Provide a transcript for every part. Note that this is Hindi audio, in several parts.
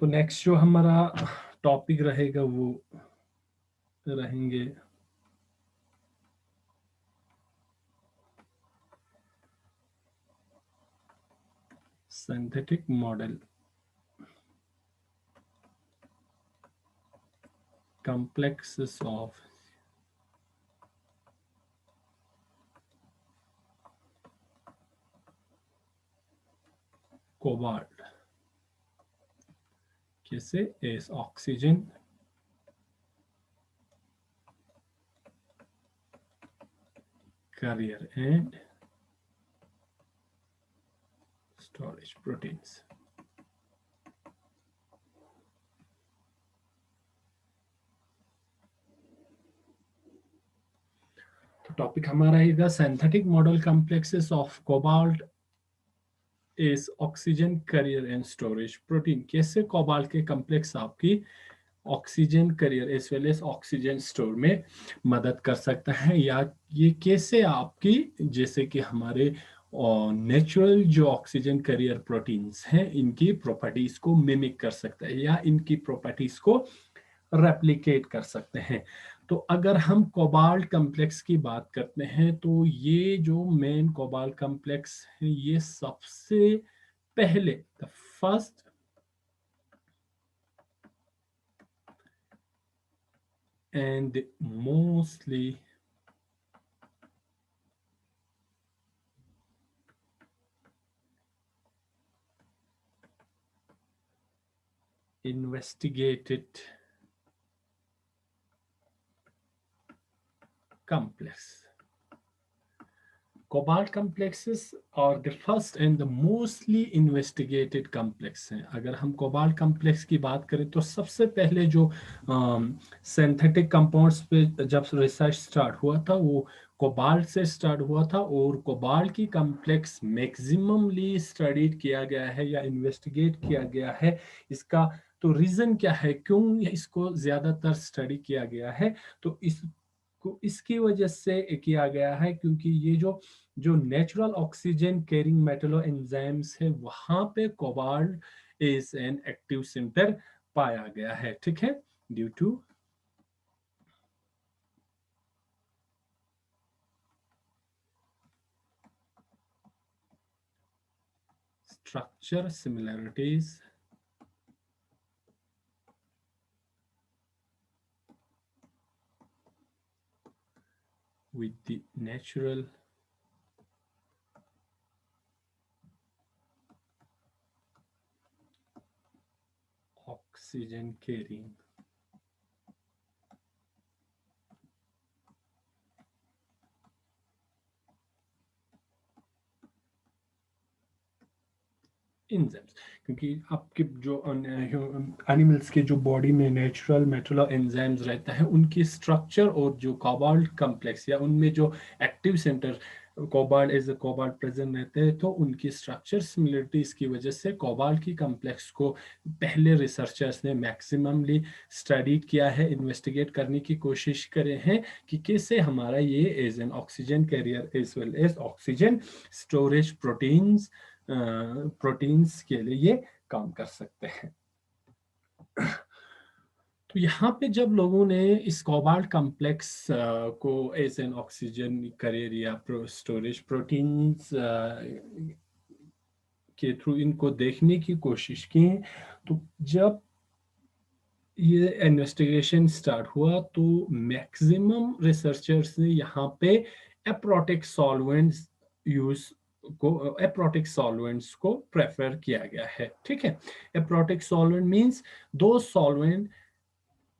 तो नेक्स्ट जो हमारा टॉपिक रहेगा वो रहेंगे synthetic model complexes of cobalt कैसे is oxygen carrier and storage proteins। तो टॉपिक हमारा रहेगा synthetic model complexes of cobalt is oxygen carrier and storage protein. कैसे कोबाल्ट के कॉम्प्लेक्स आपकी oxygen carrier as well as oxygen store में मदद कर सकता है, या ये कैसे आपकी जैसे कि हमारे नेचुरल जो ऑक्सीजन कैरियर प्रोटीन्स हैं इनकी प्रॉपर्टीज को मिमिक कर सकता है या इनकी प्रॉपर्टीज को रेप्लिकेट कर सकते हैं। तो अगर हम कोबाल्ट कॉम्प्लेक्स की बात करते हैं तो ये जो मेन कोबाल्ट कॉम्प्लेक्स है ये सबसे पहले the first and mostly investigated complex। Cobalt complexes are the first and the mostly investigated complex हैं। अगर हम कोबाल्ट कॉम्प्लेक्स की बात करें तो सबसे पहले जो सिंथेटिक कंपाउंड्स पे जब रिसर्च स्टार्ट हुआ था वो कोबाल्ट से स्टार्ट हुआ था, और कोबाल्ट की कॉम्प्लेक्स मैक्सिममली स्टडीड किया गया है या इन्वेस्टिगेट किया गया है। इसका तो रीजन क्या है, क्यों इसको ज्यादातर स्टडी किया गया है? तो इसकी वजह से किया गया है क्योंकि ये जो जो natural oxygen carrying metalloenzymes है वहां पे cobalt is an active centre पाया गया है। ठीक है, due to structure similarities with the natural oxygen carrying enzymes. क्योंकि आपके जो एनिमल्स के जो बॉडी में नेचुरल मेटलो एंजाइम्स रहता है उनकी स्ट्रक्चर और जो कोबाल्ट कॉम्प्लेक्स या उनमें जो active centre cobalt as a cobalt present रहते हैं तो उनकी स्ट्रक्चर सिमिलरिटीज की वजह से कोबाल्ट की कॉम्प्लेक्स को पहले रिसर्चर्स ने मैक्सिममली स्टडी किया है, इन्वेस्टिगेट करने की कोशिश करे हैं कि कैसे हमारा ये as an oxygen carrier as well as oxygen storage proteins के लिए ये काम कर सकते हैं। तो यहाँ पे जब लोगों ने इस कोबाल्ट कॉम्प्लेक्स को एज एन ऑक्सीजन कैरियर या स्टोरेज प्रोटीन्स के थ्रू इनको देखने की कोशिश की, तो जब ये इन्वेस्टिगेशन स्टार्ट हुआ तो मैक्सिमम रिसर्चर्स ने यहाँ पे aprotic solvents use aprotic solvents को प्रेफर किया गया है। ठीक है, एप्रोटिक सॉल्वेंट मींस दो solvent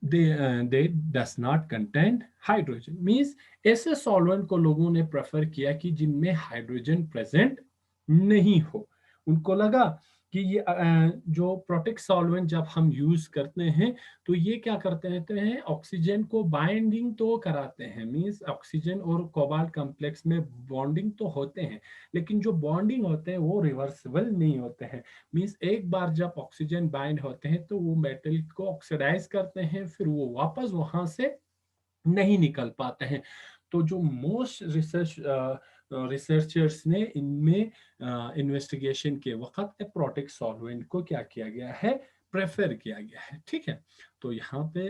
they does not contain hydrogen, means ऐसे सॉल्वेंट को लोगों ने प्रेफर किया कि जिनमें हाइड्रोजन प्रेजेंट नहीं हो। उनको लगा कि ये जो प्रोटेक्ट सॉल्वेंट जब हम यूज करते हैं तो ये क्या करते हैं, ऑक्सीजन को बाइंडिंग तो कराते हैं, मींस ऑक्सीजन और कोबाल्ट कॉम्प्लेक्स में बॉन्डिंग तो होते हैं लेकिन जो बॉन्डिंग होते हैं वो रिवर्सिबल नहीं होते हैं। मींस एक बार जब ऑक्सीजन बाइंड होते हैं तो वो मेटल को ऑक्सीडाइज करते हैं, फिर वो वापस वहां से नहीं निकल पाते हैं। तो जो मोस्ट रिसर्चर्स ने इनमें इन्वेस्टिगेशन के वक्त एप्रोटिक सॉल्वेंट को क्या किया गया है, प्रेफर किया गया है, ठीक है। तो यहाँ पे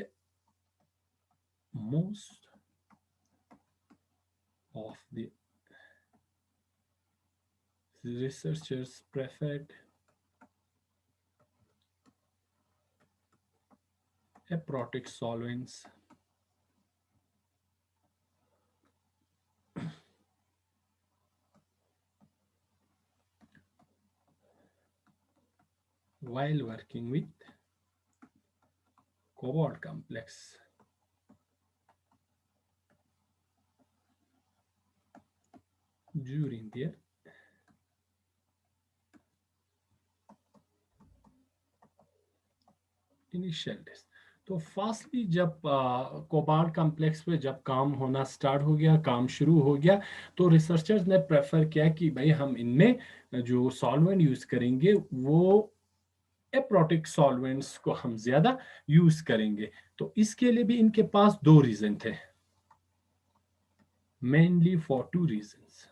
most of the researchers preferred aprotic solvents while working with cobalt complex during their initial test. तो फास्टली जब कोबाल्ट कॉम्प्लेक्स पे जब काम होना स्टार्ट हो गया, काम शुरू हो गया, तो रिसर्चर्स ने प्रेफर किया कि भाई हम इनमें जो सॉल्वेंट यूज करेंगे वो एप्रोटिक सॉल्वेंट्स को हम ज्यादा यूज करेंगे। तो इसके लिए भी इनके पास दो रीजन थे, मेनली फॉर टू रीजंस।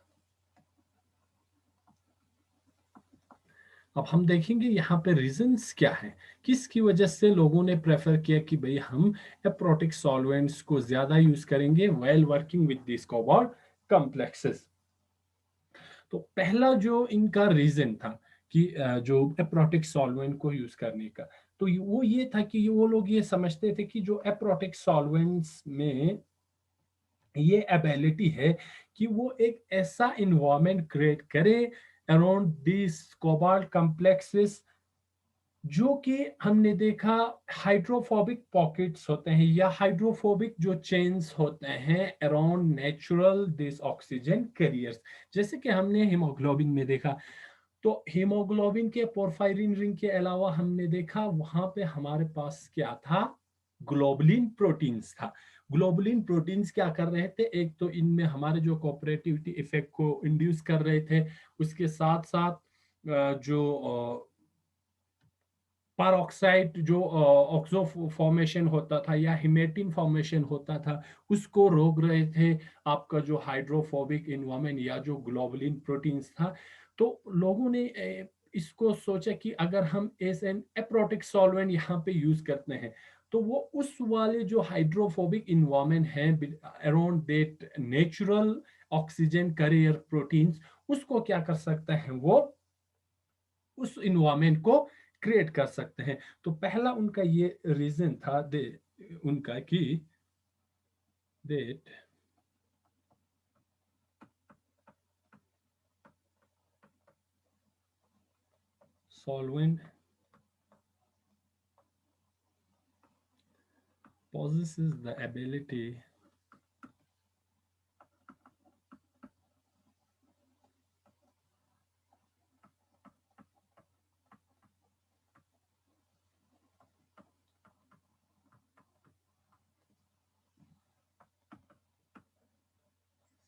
अब हम देखेंगे यहाँ पे रीजंस क्या है, किसकी वजह से लोगों ने प्रेफर किया कि भाई हम एप्रोटिक सॉल्वेंट्स को ज्यादा यूज करेंगे while working with this cobalt complexes. तो पहला जो इनका रीजन था कि जो एप्रोटिक सॉल्वेंट को यूज करने का, तो वो ये था कि वो लोग ये समझते थे कि जो एप्रोटिक सॉल्वेंट्स में ये एबिलिटी है कि वो एक ऐसा इन्वायरमेंट क्रिएट करे अराउंड दिस कोबाल्ट कॉम्प्लेक्सेस, जो कि हमने देखा हाइड्रोफोबिक पॉकेट्स होते हैं या हाइड्रोफोबिक जो चेन्स होते हैं around natural this oxygen carriers. जैसे कि हमने हीमोग्लोबिन में देखा, तो हीमोग्लोबिन के पोरफायरिन रिंग के अलावा हमने देखा वहां पे हमारे पास क्या था, ग्लोबुलिन प्रोटीन्स था। ग्लोबुलिन प्रोटीन्स क्या कर रहे थे, एक तो इनमें हमारे जो कोऑपरेटिविटी इफेक्ट को इंड्यूस कर रहे थे, उसके साथ साथ जो परऑक्साइड जो ऑक्सो फॉर्मेशन होता था या हिमेटिन फॉर्मेशन होता था उसको रोक रहे थे आपका जो हाइड्रोफोबिक इन्वायरमेंट या जो ग्लोबुलिन प्रोटीन्स था। तो लोगों ने इसको सोचा कि अगर हम एस एन एप्रोटिक सॉल्वेंट यहाँ पे यूज करते हैं तो वो उस वाले जो हाइड्रोफोबिक इन्वायरमेंट है around that natural oxygen carrier proteins, उसको क्या कर सकते हैं, वो उस इन्वायरमेंट को क्रिएट कर सकते हैं। तो पहला उनका ये रीजन था दे उनका कि that solvent possesses the ability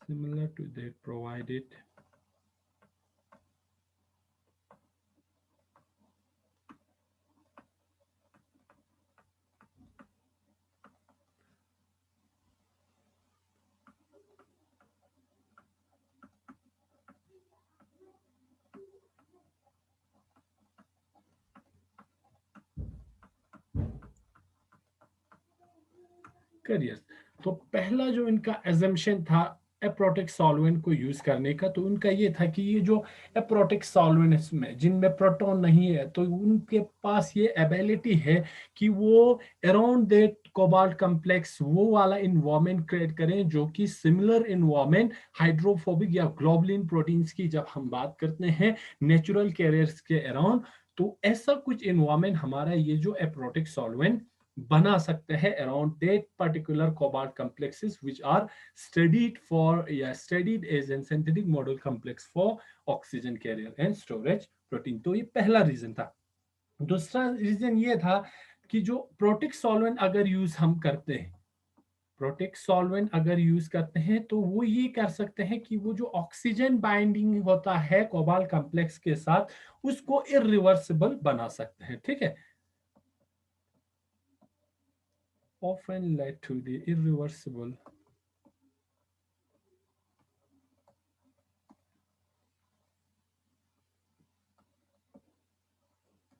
similar to that provided career. तो पहला जो इनका एजम्पशन था एप्रोटिक सॉल्वेंट को यूज करने का, तो उनका ये था कि ये जो एप्रोटिक सॉल्वेंट्स में जिनमें प्रोटॉन नहीं है तो उनके पास ये एबिलिटी है कि वो अराउंड दैट कोबाल्ट कॉम्प्लेक्स वो वाला इन्वायरमेंट क्रिएट करें जो कि सिमिलर इन्वायरमेंट हाइड्रोफोबिक या ग्लोबुलिन प्रोटीन्स की जब हम बात करते हैं नेचुरल कैरियर्स के अराउंड, तो ऐसा कुछ इन्वायरमेंट हमारा ये जो एप्रोटिक सॉल्वेंट बना सकते हैं around that particular cobalt complexes which are studied for studied as a synthetic model complex for oxygen carrier and storage protein। तो ये पहला रीजन था। दूसरा रीजन ये था कि जो प्रोटिक सॉल्वेंट अगर यूज हम करते हैं, प्रोटिक सॉल्वेंट अगर यूज करते हैं तो वो ये कर सकते हैं कि वो जो ऑक्सीजन बाइंडिंग होता है कोबाल्ट कॉम्प्लेक्स के साथ उसको इरिवर्सिबल बना सकते हैं, ठीक है। often led to the irreversible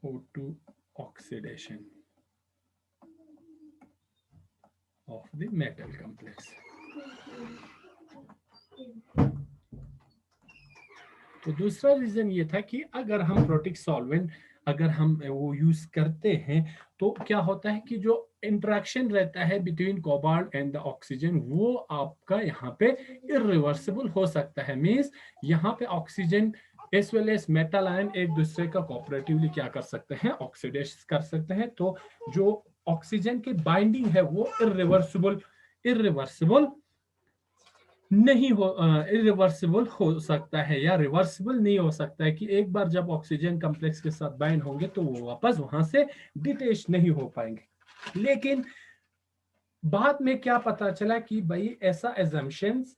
O2 oxidation of the metal complex. तो दूसरा रीजन ये था कि अगर हम प्रोटिक सॉल्वेंट अगर हम वो यूज करते हैं तो क्या होता है कि जो इंटरेक्शन रहता है between cobalt and the oxygen वो आपका यहाँ पे इरिवर्सिबल हो सकता है। मींस यहाँ पे oxygen as well as metal ion एक दूसरे का कोऑपरेटिवली क्या कर सकते हैं, ऑक्सीडेट कर सकते हैं। तो जो ऑक्सीजन की बाइंडिंग है वो इरिवर्सिबल नहीं हो, इरिवर्सिबल हो सकता है या रिवर्सिबल नहीं हो सकता है कि एक बार जब ऑक्सीजन कॉम्प्लेक्स के साथ बाइंड होंगे तो वो वापस वहां से डिटेच नहीं हो पाएंगे। लेकिन बाद में क्या पता चला कि भाई ऐसा एजम्पशंस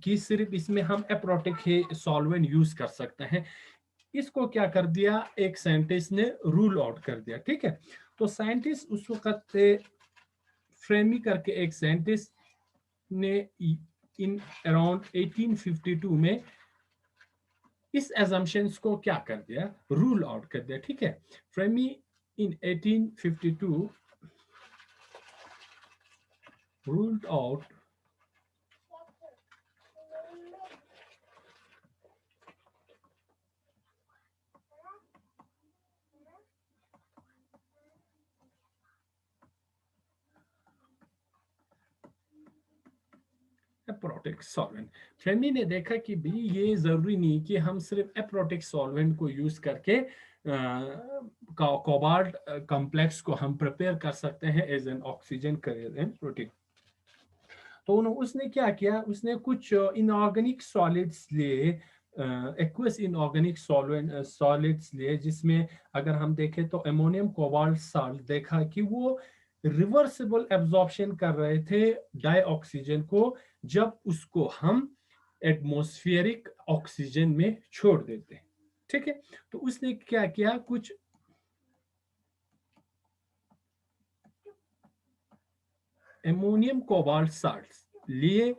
कि सिर्फ इसमें हम एप्रोटिक सॉल्वेंट यूज कर सकते हैं, इसको क्या कर दिया एक साइंटिस्ट ने रूल आउट कर दिया। ठीक है, तो साइंटिस्ट उस वक्त फ्रेमी करके एक साइंटिस्ट ने इन अराउंड 1852 में इस assumptions को क्या कर दिया, रूल आउट कर दिया। ठीक है, फ्रेमी इन 1852 ruled out एप्रोटिक सॉल्वेंट। फ्रेमी ने देखा कि भी ये जरूरी नहीं कि हम सिर्फ एप्रोटिक सॉल्वेंट को यूज करके कोबाल्ट कॉम्प्लेक्स को हम प्रिपेयर कर सकते हैं as an oxygen current protein. तो उसने क्या किया, उसने कुछ इनऑर्गेनिक सॉलिड्स लिए, एक्वस इनऑर्गेनिक सॉलिड्स लिए, जिसमें अगर हम देखें तो अमोनियम कोबाल्ट साल्ट देखा कि वो रिवर्सिबल एब्जॉर्प्शन कर रहे थे डाइऑक्सीजन को जब उसको हम एटमॉस्फेरिक ऑक्सीजन में छोड़ देते हैं। ठीक है, तो उसने क्या किया, कुछ अमोनियम कोबाल्ट साल्ट्स लिए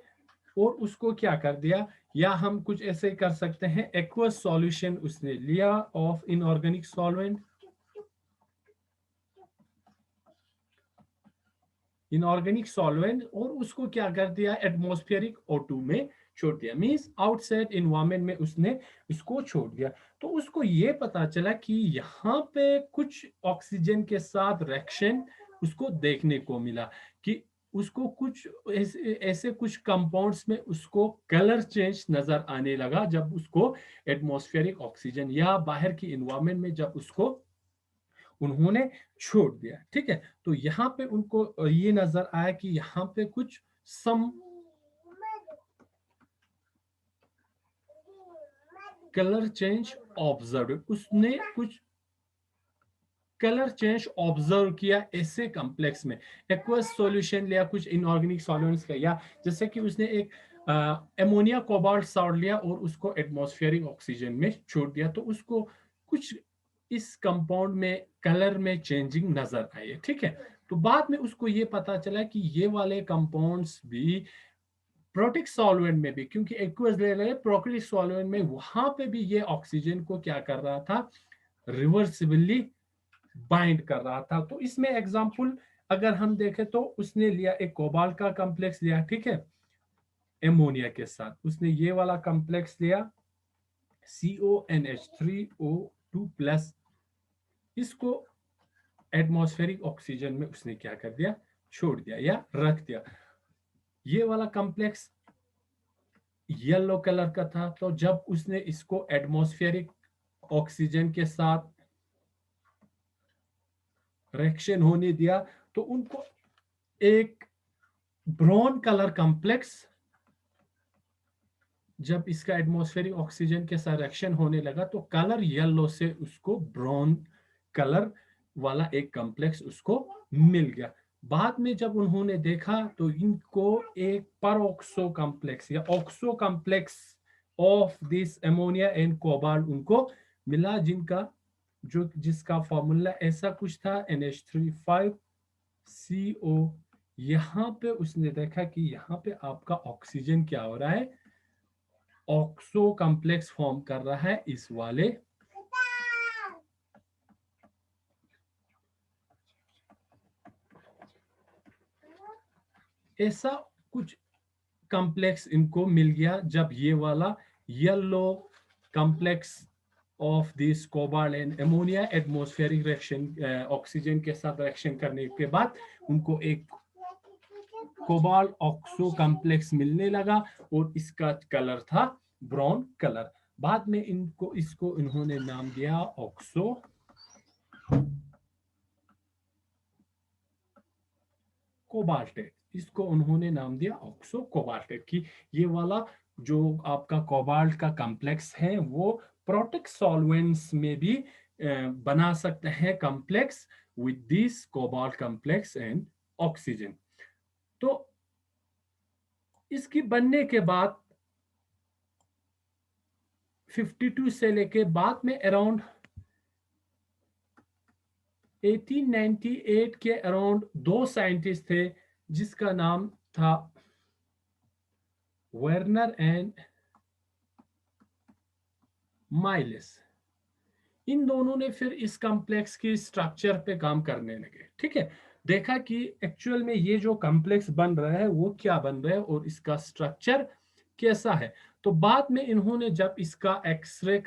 और उसको क्या कर दिया, या हम कुछ ऐसे कर सकते हैं एक्वस सॉल्यूशन उसने लिया of inorganic solvent, inorganic solvent, और उसको क्या कर दिया एटमॉस्फेरिक O2 में छोड़ दिया। मींस आउटसाइड इन्वायरमेंट में उसने उसको छोड़ दिया। तो उसको ये पता चला कि यहाँ पे कुछ ऑक्सीजन के साथ रिएक्शन उसको देखने को मिला कि उसको कुछ ऐसे कुछ कंपाउंड्स में उसको कलर चेंज नजर आने लगा जब उसको एटमॉस्फेरिक ऑक्सीजन या बाहर की इन्वायरमेंट में जब उसको उन्होंने छोड़ दिया। ठीक है, तो यहाँ पे उनको ये नजर आया कि यहाँ पे कुछ सम कलर चेंज ऑब्जर्व, उसने कुछ कलर चेंज ऑब्जर्व किया ऐसे कॉम्प्लेक्स में। एक्वस सॉल्यूशन लिया कुछ इनऑर्गेनिक सॉल्वेंट्स का, या जैसे कि उसने एक अमोनिया कोबाल्ट सॉल्ट लिया और उसको एटमॉस्फेरिक ऑक्सीजन में छोड़ दिया, तो उसको कुछ इस कंपाउंड में कलर में चेंजिंग नजर आई। ठीक है, तो बाद में उसको ये पता चला कि ये वाले कंपाउंड्स भी प्रोटिक सॉल्वेंट में भी, क्योंकि एक्वस ले रहे प्रोटिक सॉल्वेंट में वहां पे भी ये ऑक्सीजन को क्या कर रहा था, रिवर्सिबली बाइंड कर रहा था। तो इसमें एग्जांपल अगर हम देखें तो उसने लिया एक कोबाल्ट का कॉम्प्लेक्स लिया, ठीक है, एमोनिया के साथ उसने ये वाला कॉम्प्लेक्स लिया CONH3O2 प्लस, इसको एटमॉस्फेरिक ऑक्सीजन में उसने क्या कर दिया, छोड़ दिया या रख दिया। ये वाला कॉम्प्लेक्स येलो कलर का था, तो जब उसने इसको एटमॉस्फेरिक ऑक्सीजन के साथ रिएक्शन होने दिया तो उनको एक ब्राउन कलर कॉम्प्लेक्स, जब इसका एटमॉस्फेरिक ऑक्सीजन के साथ रिएक्शन होने लगा तो कलर येलो से उसको ब्राउन कलर वाला एक कॉम्प्लेक्स उसको मिल गया। बाद में जब उन्होंने देखा तो इनको एक परऑक्सो कॉम्प्लेक्स या oxo complex of this ammonia and cobalt उनको मिला, जिसका फॉर्मूला ऐसा कुछ था NH3 5CO। यहाँ पे उसने देखा कि यहाँ पे आपका ऑक्सीजन क्या हो रहा है, ऑक्सो कॉम्प्लेक्स फॉर्म कर रहा है इस वाले ऐसा कुछ कॉम्प्लेक्स इनको मिल गया जब ये वाला yellow complex of this cobalt and ammonia atmospheric reaction oxygen के साथ रिएक्शन करने के बाद उनको एक कोबाल्ट ऑक्सो कॉम्प्लेक्स मिलने लगा और इसका कलर था ब्राउन कलर। बाद में इनको इसको इन्होंने नाम दिया ऑक्सो कोबाल्टेट। इसको उन्होंने नाम दिया ऑक्सो कोबाल्टेट कि ये वाला जो आपका कोबाल्ट का कॉम्प्लेक्स है वो प्रोटेक्ट सॉल्वेंट्स में भी बना सकते हैं complex with this cobalt complex and oxygen. तो इसकी बनने के बाद 52 से लेके बाद में अराउंड 1898 के अराउंड दो साइंटिस्ट थे जिसका नाम था वर्नर एंड माइलिस। इन दोनों ने फिर इस कॉम्प्लेक्स की स्ट्रक्चर पे काम करने लगे। ठीक है, देखा कि एक्चुअल में ये जो कॉम्प्लेक्स बन रहा है वो क्या बन रहा है और इसका स्ट्रक्चर कैसा है। तो बाद में इन्होंने जब इसका एक्सरे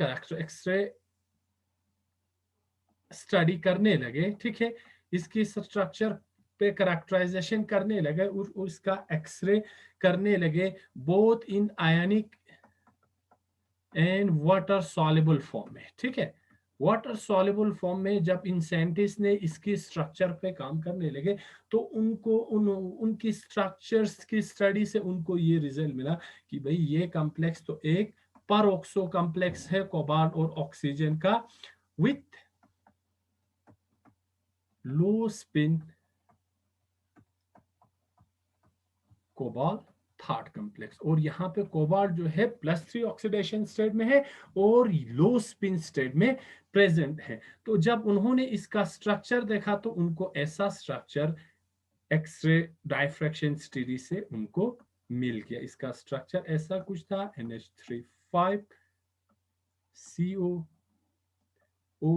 स्टडी करने लगे, ठीक है, इसकी स्ट्रक्चर पे करेक्टराइजेशन करने लगे और उसका एक्सरे करने लगे both in ionic and water soluble form में। ठीक है, वाटर सॉल्युबल फॉर्म में जब इन साइंटिस्ट ने इसकी स्ट्रक्चर पे काम करने लगे तो उनको उनकी स्ट्रक्चर्स की स्टडी से उनको ये रिजल्ट मिला कि भाई ये कॉम्प्लेक्स तो एक परऑक्सो कॉम्प्लेक्स है कोबाल्ट और ऑक्सीजन का with low spin cobalt third complex. और यहाँ पे कोबाल्ट जो है +3 ऑक्सीडेशन स्टेट में है और लो स्पिन स्टेट में प्रेजेंट है। तो जब उन्होंने इसका स्ट्रक्चर देखा तो उनको ऐसा स्ट्रक्चर एक्सरे डायफ्रैक्शन स्टडी से उनको मिल गया। इसका स्ट्रक्चर ऐसा कुछ था NH3 5 CO O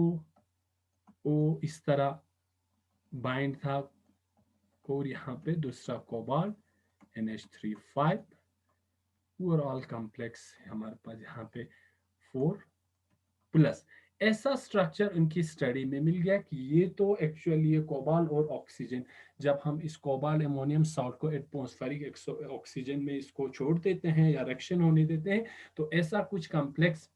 O इस तरह बाइंड था और यहाँ पे दूसरा कोबाल्ट NH3 5 ओवरऑल कॉम्प्लेक्स हमारे पास यहाँ पे 4+। ऐसा स्ट्रक्चर उनकी स्टडी में मिल गया कि ये तो एक्चुअली ये कोबाल्ट और ऑक्सीजन, जब हम इस कोबाल्ट अमोनियम सॉल्ट को एटमॉस्फेरिक ऑक्सीजन में इसको छोड़ देते हैं या रिएक्शन होने देते हैं तो ऐसा कुछ कॉम्प्लेक्स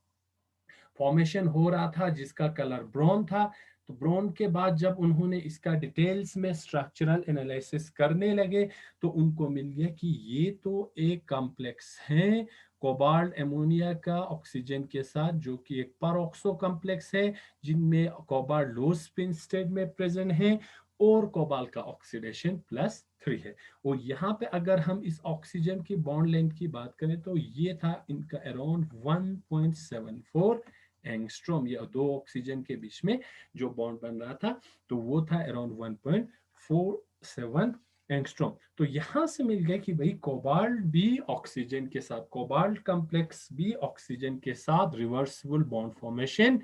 फॉर्मेशन हो रहा था जिसका कलर ब्राउन था। तो ब्राउन के बाद जब उन्होंने इसका डिटेल्स में स्ट्रक्चरल एनालिसिस करने लगे तो उनको मिल गया कि ये तो एक कॉम्प्लेक्स है कोबाल्ट अमोनिया का ऑक्सीजन के साथ जो कि एक परऑक्सो कॉम्प्लेक्स है जिनमें कोबाल्ट लो स्पिन स्टेट में प्रेजेंट है और कोबाल्ट का ऑक्सीडेशन +3 है। और यहाँ पे अगर हम इस ऑक्सीजन की बॉन्ड लेंथ की बात करें तो ये था इनका अराउंड 1.74 एंगस्ट्रॉम। या दो ऑक्सीजन के बीच में जो बॉन्ड बन रहा था तो वो था अराउंड 1.47 एंगस्ट्रॉम। तो यहां से मिल गया कि भाई कोबाल्ट भी ऑक्सीजन के साथ, कोबाल्ट कॉम्प्लेक्स भी ऑक्सीजन के साथ रिवर्सिबल बॉन्ड फॉर्मेशन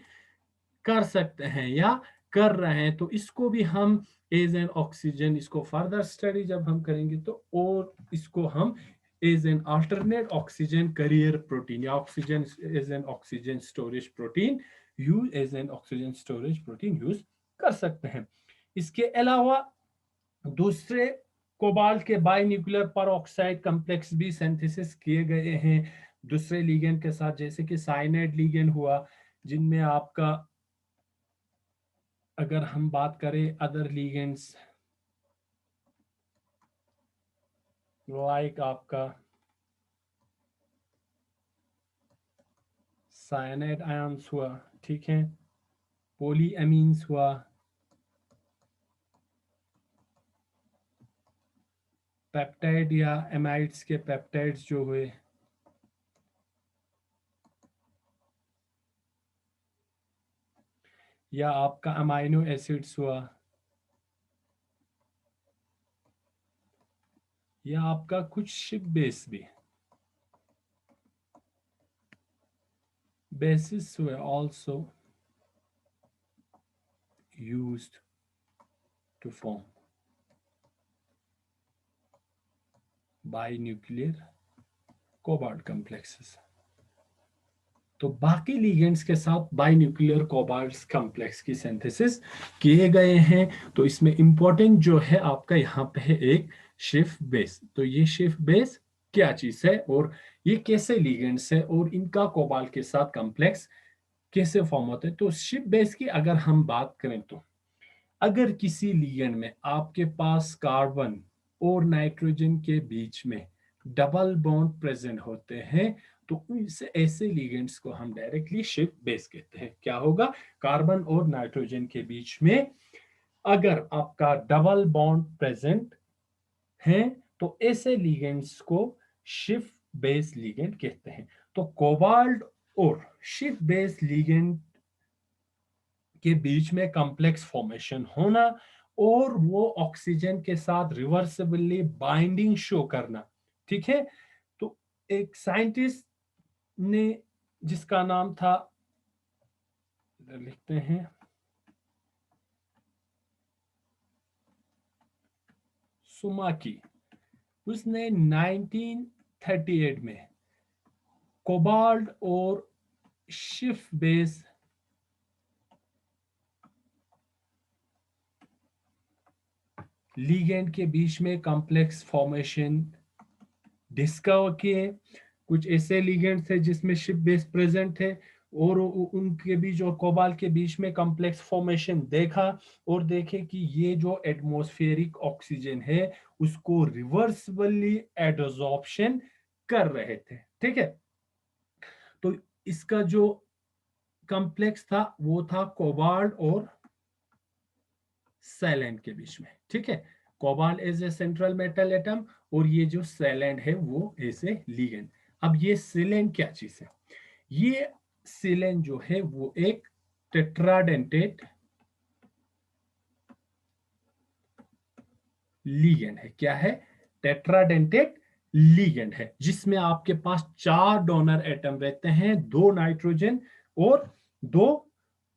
कर सकते हैं या कर रहे हैं। तो इसको भी हम एज एन ऑक्सीजन, इसको फर्दर स्टडी जब हम करेंगे तो और इसको हम as an alternate oxygen carrier protein या oxygen as an oxygen storage protein use as an oxygen storage protein use कर सकते हैं। इसके अलावा दूसरे कोबाल्ट के binuclear peroxide complex भी सिंथेसिस किए गए हैं दूसरे लिगेंड के साथ, जैसे कि साइनाइड लिगेंड हुआ, जिनमें आपका अगर हम बात करें अदर लिगेंड्स लाइक आपका साइनाइड आयंस हुआ, ठीक है, पोलीअमीन्स हुआ, पेप्टाइड या एमाइड्स के पेप्टाइड्स जो हुए, या आपका अमाइनो एसिड्स हुआ, या आपका कुछ शिप बेस भी bases were also used to form by nuclear cobalt complexes. तो बाकी लिगेंड्स के साथ बाई न्यूक्लियर कोबाल्ट कॉम्प्लेक्स की सिंथेसिस किए गए हैं। तो इसमें इंपॉर्टेंट जो है आपका यहाँ पे है एक शिफ बेस। तो ये शिफ बेस क्या चीज है और ये कैसे लिगेंड्स है और इनका कोबाल्ट के साथ कॉम्प्लेक्स कैसे फॉर्म होते हैं। तो शिफ बेस की अगर हम बात करें तो अगर किसी लिगेंड में आपके पास कार्बन और नाइट्रोजन के बीच में डबल बॉन्ड प्रेजेंट होते हैं तो इसे ऐसे लिगेंड्स को हम डायरेक्टली शिफ्ट बेस कहते हैं। क्या होगा, कार्बन और नाइट्रोजन के बीच में अगर आपका डबल बॉन्ड प्रेजेंट है तो ऐसे लिगेंड्स को शिफ्ट बेस लिगेंड कहते हैं। तो कोबाल्ट और शिफ्ट बेस लिगेंड के बीच में कॉम्प्लेक्स फॉर्मेशन होना और वो ऑक्सीजन के साथ रिवर्सिबली बाइंडिंग शो करना, ठीक है। तो एक साइंटिस्ट ने जिसका नाम था, इधर लिखते हैं, सुमाकी, उसने 1938 में कोबाल्ट और शिफ्ट बेस लिगेंड के बीच में कॉम्प्लेक्स फॉर्मेशन डिस्कवर किए। कुछ ऐसे लिगेंड थे जिसमें शिफ्ट बेस प्रेजेंट थे और उनके बीच और कोबाल्ट के बीच में कॉम्प्लेक्स फॉर्मेशन देखा और देखे कि ये जो एटमॉस्फेरिक ऑक्सीजन है उसको रिवर्सिबली एडसॉर्प्शन कर रहे थे, ठीक है। तो इसका जो कॉम्प्लेक्स था वो था कोबाल्ट और सैलेंट के बीच में, ठीक है। Cobalt as a central metal atom और ये जो सैलेंट है वो एज ए लिगेंड। अब ये सिलेंट क्या चीज है, ये सिलेंट जो है वो एक टेट्राडेंटेट लिगेंड है। क्या है, टेट्राडेंटेट लिगेंड है जिसमें आपके पास 4 डोनर एटम रहते हैं, 2 नाइट्रोजन और 2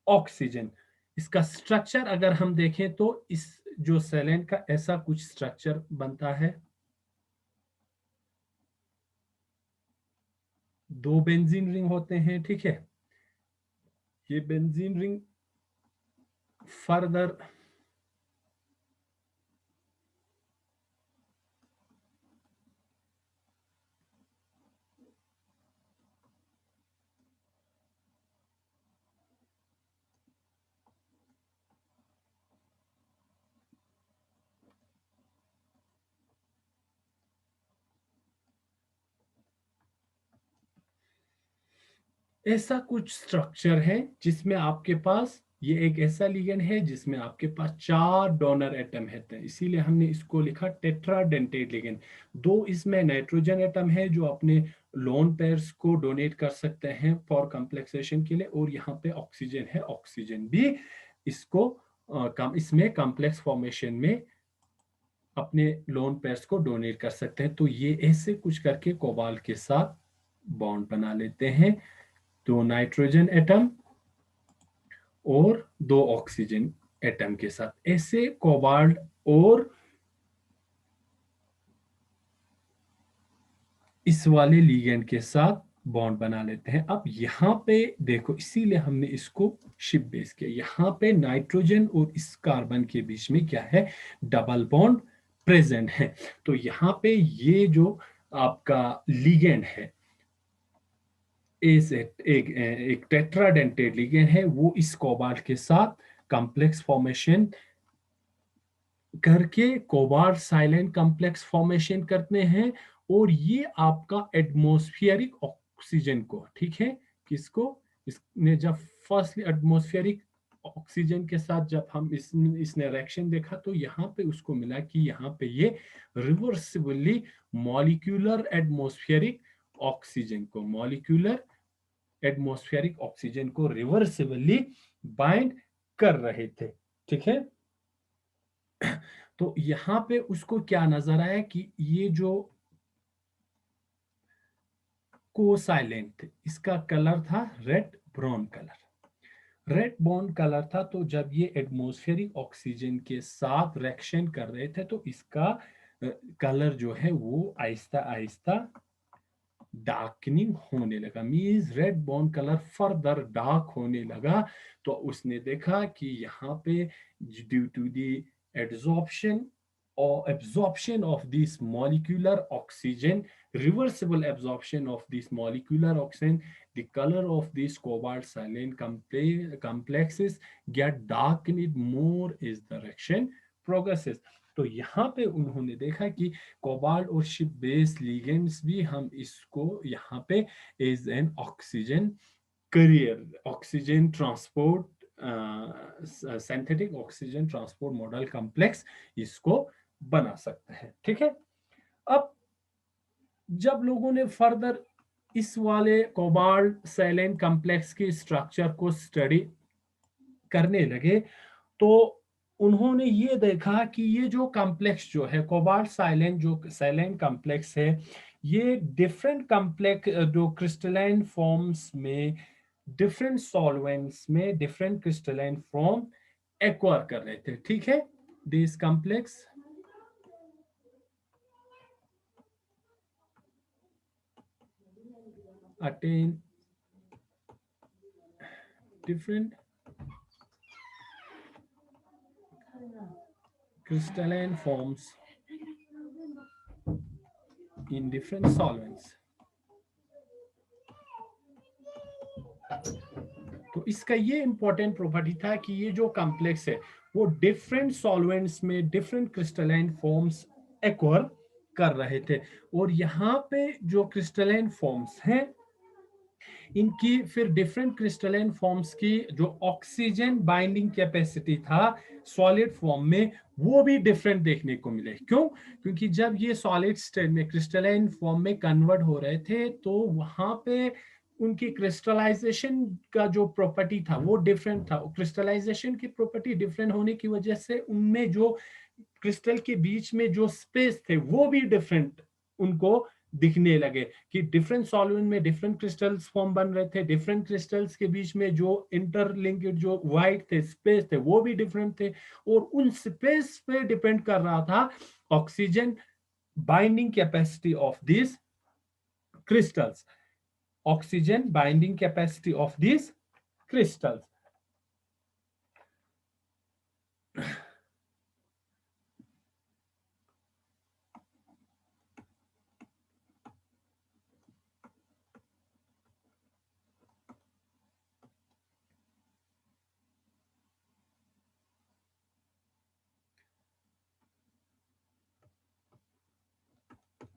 ऑक्सीजन। इसका स्ट्रक्चर अगर हम देखें तो इस जो सेलेंट का ऐसा कुछ स्ट्रक्चर बनता है, 2 बेंजीन रिंग होते हैं, ठीक है। ये बेंजीन रिंग फर्दर ऐसा कुछ स्ट्रक्चर है जिसमें आपके पास ये एक ऐसा लिगेंड है जिसमें आपके पास 4 डोनर एटम रहते हैं, इसीलिए हमने इसको लिखा टेट्राडेंटेट लिगेंड। 2 इसमें नाइट्रोजन एटम है जो अपने लोन पेयर्स को डोनेट कर सकते हैं फॉर कॉम्प्लेक्सेशन के लिए और यहाँ पे ऑक्सीजन है, ऑक्सीजन भी इसको इसमें कॉम्प्लेक्स फॉर्मेशन में अपने लोन पेयर्स को डोनेट कर सकते हैं। तो ये ऐसे कुछ करके कोबाल्ट के साथ बॉन्ड बना लेते हैं, 2 नाइट्रोजन एटम और 2 ऑक्सीजन एटम के साथ। ऐसे कोबाल्ट और इस वाले लिगेंड के साथ बॉन्ड बना लेते हैं। अब यहाँ पे देखो, इसीलिए हमने इसको शिप बेस किया। यहाँ पे नाइट्रोजन और इस कार्बन के बीच में क्या है, डबल बॉन्ड प्रेजेंट है। तो यहाँ पे ये जो आपका लिगेंड है एक टेट्राडेंटेट लिगेंड है, वो इस कोबाल्ट के साथ कॉम्प्लेक्स फॉर्मेशन करके कोबाल्ट साइलेंट कॉम्प्लेक्स फॉर्मेशन करते हैं और ये आपका एटमॉस्फेरिक ऑक्सीजन को, ठीक है, किसको, इसने जब फर्स्टली एटमॉस्फेरिक ऑक्सीजन के साथ जब हम इसने रिएक्शन देखा तो यहाँ पे उसको मिला कि यहाँ पे ये रिवर्सिबली मॉलिक्यूलर एटमॉस्फेरिक ऑक्सीजन को मॉलिक्यूलर एटमॉस्फेरिक ऑक्सीजन को रिवर्सिबली बाइंड कर रहे थे, ठीक है। तो यहां पे उसको क्या नजर आया कि ये जो कोसाइलेंट थे इसका कलर था red brown colour, red brown colour था। तो जब ये एटमॉस्फेरिक ऑक्सीजन के साथ रिएक्शन कर रहे थे तो इसका कलर जो है वो आहिस्ता आहिस्ता डार्कनिंग होने लगा, means red brown colour further dark होने लगा। तो उसने देखा कि यहाँ पे due to the adsorption or absorption of this molecular oxygen, reversible absorption of this molecular oxygen, the color of these cobalt silane complexes get darkened more as the reaction progresses. तो यहाँ पे उन्होंने देखा कि कोबाल्ट और शिप बेस लिगेंड्स भी हम इसको यहाँ पे as an oxygen carrier, oxygen transport, synthetic oxygen transport model complex इसको बना सकते हैं। ठीक है, अब जब लोगों ने फर्दर इस वाले कोबाल्ट सैलेन कॉम्प्लेक्स के स्ट्रक्चर को स्टडी करने लगे तो उन्होंने ये देखा कि ये जो कॉम्प्लेक्स जो है कोबाल्ट साइलेन जो सैलेन कॉम्प्लेक्स है, ये डिफरेंट कॉम्प्लेक्स जो क्रिस्टलाइन फॉर्म्स में डिफरेंट सॉल्वेंट्स में डिफरेंट क्रिस्टलाइन फॉर्म एक्वायर कर रहे थे। ठीक है, this complex attain different crystalline forms in different solvents। तो इसका ये इंपॉर्टेंट प्रॉपर्टी था कि ये जो कॉम्प्लेक्स है वो डिफरेंट सॉल्वेंट्स में डिफरेंट क्रिस्टलाइन फॉर्म्स एक्वायर कर रहे थे। और यहाँ पे जो क्रिस्टलाइन फॉर्म्स हैं इनकी फिर डिफरेंट क्रिस्टलाइन फॉर्म्स की जो ऑक्सीजन बाइंडिंग कैपेसिटी था सॉलिड फॉर्म में वो भी डिफरेंट देखने को मिले। क्यों? क्योंकि जब ये सॉलिड स्टेट में क्रिस्टलाइन फॉर्म में कन्वर्ट हो रहे थे तो वहां पे उनकी क्रिस्टलाइजेशन का जो प्रॉपर्टी था वो डिफरेंट था। क्रिस्टलाइजेशन की प्रॉपर्टी डिफरेंट होने की वजह से उनमें जो क्रिस्टल के बीच में जो स्पेस थे वो भी डिफरेंट उनको दिखने लगे कि डिफरेंट सॉल्वेंट में डिफरेंट क्रिस्टल्स फॉर्म बन रहे थे, डिफरेंट क्रिस्टल्स के बीच में जो इंटरलिंक्ड जो वाइड थे स्पेस थे वो भी डिफरेंट थे। और उन स्पेस पे डिपेंड कर रहा था oxygen binding capacity of this crystals, oxygen binding capacity of these crystals।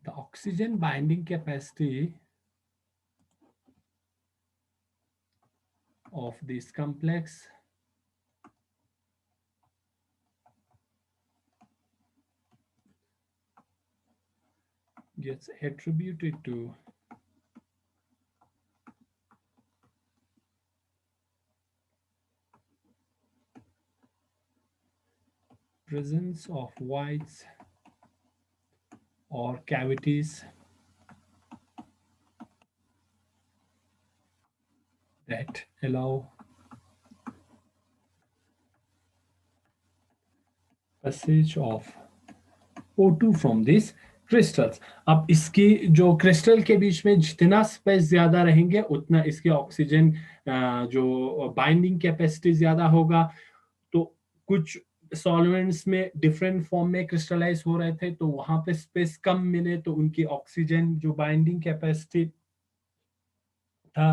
The oxygen binding capacity of this complex gets attributed to presence of voids or cavities that allow passage of O2 from these crystals। अब इसकी जो क्रिस्टल के बीच में जितना स्पेस ज्यादा रहेंगे उतना इसके ऑक्सीजन जो बाइंडिंग कैपेसिटी ज्यादा होगा। तो कुछ सॉल्वेंट्स में डिफरेंट फॉर्म में क्रिस्टलाइज हो रहे थे तो वहां पे स्पेस कम मिले तो उनकी ऑक्सीजन जो बाइंडिंग कैपेसिटी था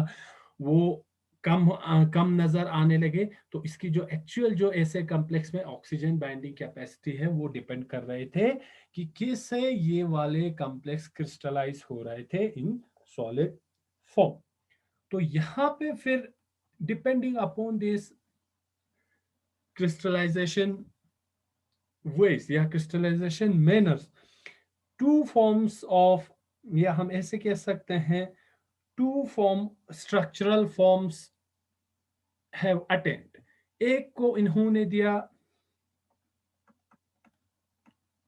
वो कम नजर आने लगे। तो इसकी जो एक्चुअल जो ऐसे कॉम्प्लेक्स में ऑक्सीजन बाइंडिंग कैपेसिटी है वो डिपेंड कर रहे थे कि किससे ये वाले कॉम्प्लेक्स क्रिस्टलाइज हो रहे थे इन सॉलिड फॉर्म। तो यहाँ पे फिर depending upon this crystallization ways या crystallization manners, two forms of, या हम ऐसे कह सकते हैं two form structural forms have attained। एक को इन्होंने दिया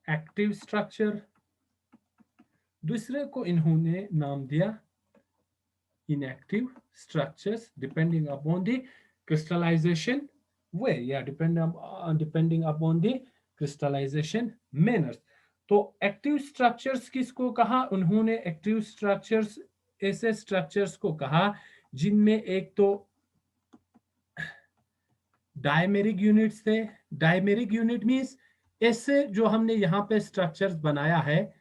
एक्टिव स्ट्रक्चर, दूसरे को इन्होंने नाम दिया inactive structures depending upon the crystallization way या depending upon the crystallization manners। तो एक्टिव स्ट्रक्चर्स किसको कहा? उन्होंने एक्टिव स्ट्रक्चर्स ऐसे स्ट्रक्चर्स को कहा जिनमें एक तो डायमेरिक यूनिट्स थे। डायमेरिक यूनिट मींस ऐसे जो हमने यहाँ पे स्ट्रक्चर्स बनाया है,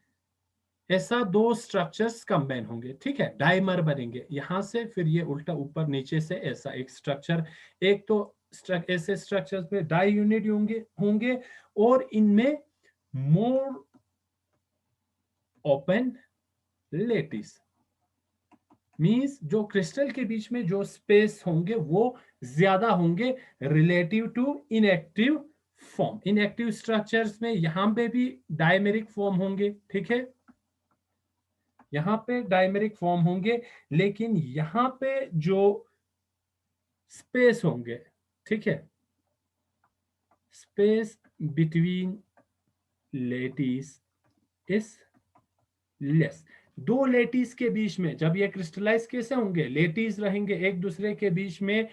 ऐसा दो स्ट्रक्चर्स कंबाइन होंगे, ठीक है, डाइमर बनेंगे यहां से, फिर ये उल्टा ऊपर नीचे से ऐसा एक स्ट्रक्चर। एक तो ऐसे स्ट्रक्चर्स में डाई यूनिट होंगे होंगे और इनमें मोर ओपन लेटिस मींस जो क्रिस्टल के बीच में जो स्पेस होंगे वो ज्यादा होंगे relative to inactive form. Inactive structures में यहां पे भी डायमेरिक फॉर्म होंगे, ठीक है, यहां पे डायमेरिक फॉर्म होंगे, लेकिन यहां पे जो स्पेस होंगे, ठीक है, space between lattice is less. दो लेटिस के बीच में जब ये क्रिस्टलाइज कैसे होंगे, लेटिस रहेंगे एक दूसरे के बीच में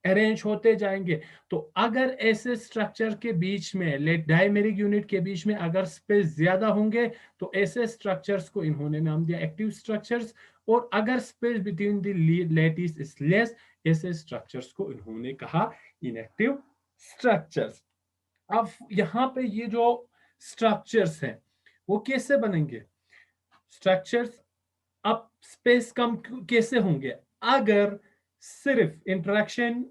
अरेंज होते जाएंगे। तो अगर ऐसे स्ट्रक्चर के बीच में डायमेरिक यूनिट के बीच में अगर स्पेस ज्यादा होंगे तो ऐसे स्ट्रक्चर्स को इन्होंने नाम दिया एक्टिव स्ट्रक्चर्स। और अगर space between the lattice is less, ऐसे स्ट्रक्चर्स को इन्होंने कहा इनएक्टिव स्ट्रक्चर्स। अब यहाँ पे ये जो स्ट्रक्चर्स हैं वो कैसे बनेंगे? स्ट्रक्चर्स अब स्पेस कम कैसे होंगे? अगर सिर्फ इंटरेक्शन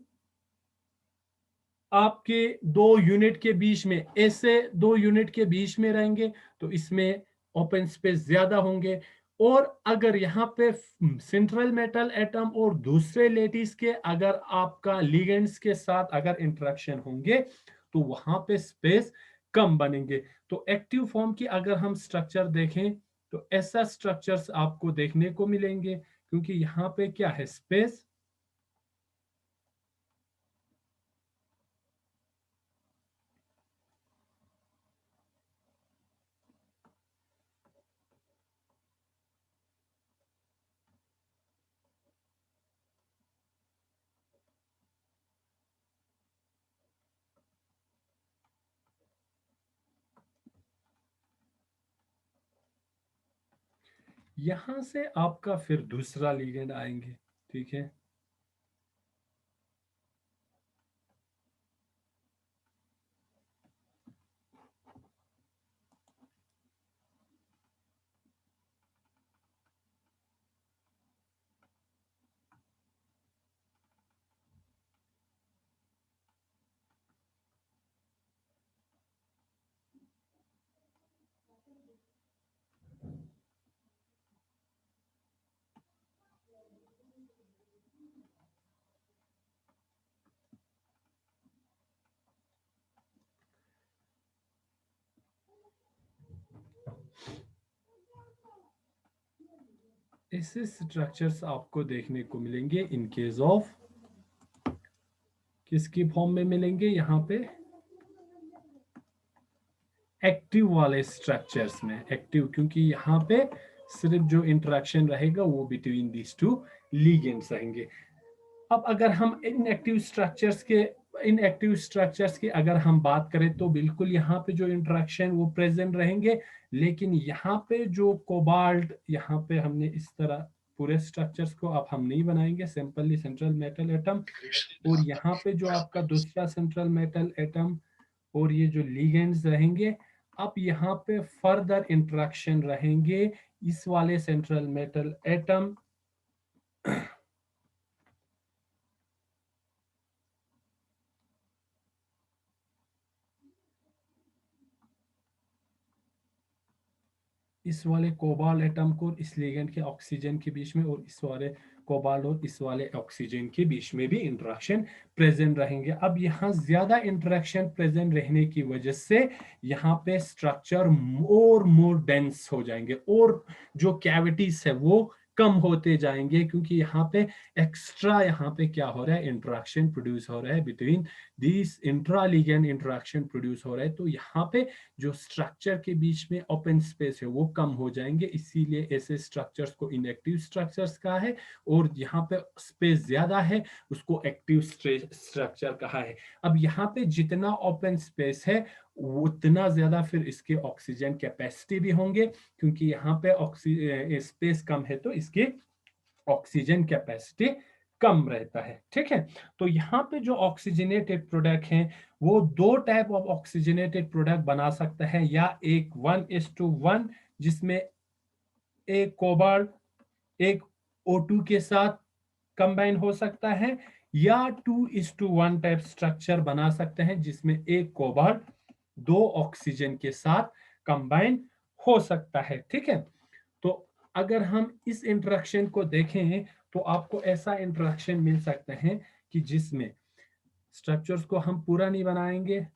आपके दो यूनिट के बीच में, ऐसे दो यूनिट के बीच में रहेंगे तो इसमें ओपन स्पेस ज्यादा होंगे। और अगर यहाँ पे सेंट्रल मेटल एटम और दूसरे लेटिस के अगर आपका लिगेंड्स के साथ अगर इंटरेक्शन होंगे तो वहां पे स्पेस कम बनेंगे। तो एक्टिव फॉर्म की अगर हम स्ट्रक्चर देखें तो ऐसा स्ट्रक्चर्स आपको देखने को मिलेंगे, क्योंकि यहाँ पे क्या है, स्पेस यहां से आपका फिर दूसरा लिगेंड आएंगे, ठीक है। ऐसे स्ट्रक्चर्स आपको देखने को मिलेंगे इन केस ऑफ किसकी फॉर्म में मिलेंगे, यहाँ पे एक्टिव वाले स्ट्रक्चर्स में। एक्टिव क्योंकि यहाँ पे सिर्फ जो इंटरेक्शन रहेगा वो बिटवीन दीज टू लिगेंड्स रहेंगे। अब अगर हम इनएक्टिव स्ट्रक्चर्स की अगर हम बात करें तो बिल्कुल यहाँ पे जो इंटरेक्शन वो प्रेजेंट रहेंगे, लेकिन यहाँ पे जो कोबाल्ट, यहाँ पे हमने इस तरह पूरे स्ट्रक्चर्स को अब हम नहीं बनाएंगे, सिंपली सेंट्रल मेटल एटम और यहाँ पे जो आपका दूसरा सेंट्रल मेटल एटम और ये जो लिगेंड्स रहेंगे। अब यहाँ पे फर्दर इंटरेक्शन रहेंगे इस वाले सेंट्रल मेटल एटम इस वाले कोबाल्ट एटम को इस लिगेंड के ऑक्सीजन के बीच में और इस वाले कोबाल्ट और इस वाले ऑक्सीजन के बीच में भी इंटरेक्शन प्रेजेंट रहेंगे। अब यहाँ ज्यादा इंटरेक्शन प्रेजेंट रहने की वजह से यहाँ पे स्ट्रक्चर मोर डेंस हो जाएंगे और जो कैविटीज है वो कम होते जाएंगे, क्योंकि यहाँ पे एक्स्ट्रा यहाँ पे क्या हो रहा है, इंटरेक्शन प्रोड्यूस हो रहा है between this intra ligand, interaction produce हो रहा है। तो यहाँ पे जो स्ट्रक्चर के बीच में ओपन स्पेस है वो कम हो जाएंगे, इसीलिए ऐसे स्ट्रक्चर्स को इनएक्टिव स्ट्रक्चर्स कहा है। और यहाँ पे स्पेस ज्यादा है उसको एक्टिव स्ट्रक्चर कहा है। अब यहाँ पे जितना ओपन स्पेस है उतना ज्यादा फिर इसके ऑक्सीजन कैपेसिटी भी होंगे, क्योंकि यहाँ पे स्पेस कम है तो इसकी ऑक्सीजन कैपेसिटी कम रहता है। ठीक है, तो यहाँ पे जो ऑक्सीजनेटेड प्रोडक्ट हैं वो दो टाइप ऑफ ऑक्सीजनेटेड प्रोडक्ट बना सकता है, या एक 1:1 जिसमें एक कोबाल्ट एक O2 के साथ कंबाइन हो सकता है, या 2:1 टाइप स्ट्रक्चर बना सकते हैं जिसमें एक कोबाल्ट दो ऑक्सीजन के साथ कंबाइन हो सकता है। ठीक है, तो अगर हम इस इंटरेक्शन को देखें तो आपको ऐसा इंटरेक्शन मिल सकता है कि जिसमें स्ट्रक्चर्स को हम पूरा नहीं बनाएंगे,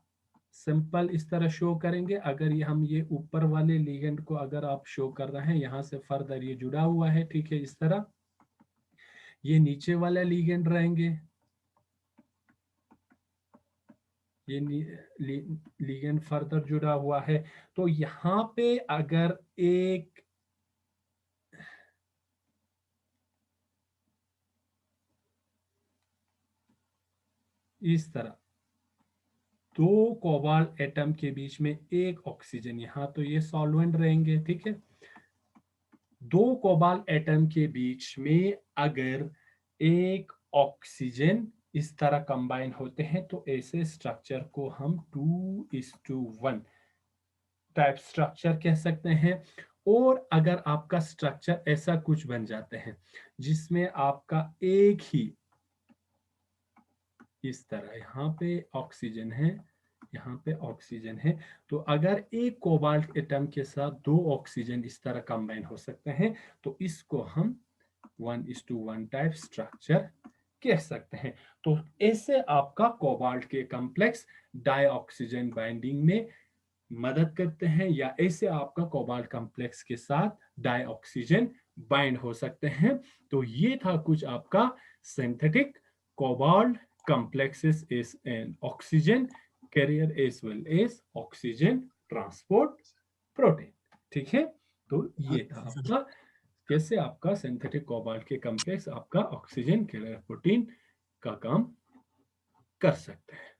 सिंपल इस तरह शो करेंगे। अगर ये ऊपर वाले लिगेंड को अगर आप शो कर रहे हैं, यहां से फर्दर ये जुड़ा हुआ है, ठीक है, इस तरह ये नीचे वाला लिगेंड रहेंगे, ये लिगेंड फर्दर जुड़ा हुआ है। तो यहाँ पे अगर एक इस तरह दो कोबाल्ट एटम के बीच में एक ऑक्सीजन, यहाँ तो ये सॉल्वेंट रहेंगे। ठीक है, दो कोबाल्ट एटम के बीच में अगर एक ऑक्सीजन इस तरह कंबाइन होते हैं तो ऐसे स्ट्रक्चर को हम 2:1 टाइप स्ट्रक्चर कह सकते हैं। और अगर आपका स्ट्रक्चर ऐसा कुछ बन जाते हैं जिसमें आपका एक ही इस तरह यहाँ पे ऑक्सीजन है, यहाँ पे ऑक्सीजन है, तो अगर एक कोबाल्ट एटम के साथ दो ऑक्सीजन इस तरह कंबाइन हो सकते हैं तो इसको हम 1:1 टाइप स्ट्रक्चर कह सकते हैं। तो ऐसे आपका कोबाल्ट के कॉम्प्लेक्स डाइऑक्सीजन बाइंडिंग में मदद करते हैं, या ऐसे आपका कोबाल्ट कॉम्प्लेक्स के साथ डाइऑक्सीजन बाइंड हो सकते हैं। तो ये था कुछ आपका synthetic cobalt complexes is an oxygen carrier as well as oxygen transport protein। ठीक है, तो ये था अच्छा सर। आपका कैसे आपका सिंथेटिक कोबाल्ट के कॉम्प्लेक्स आपका ऑक्सीजन कैरियर प्रोटीन का काम कर सकते हैं।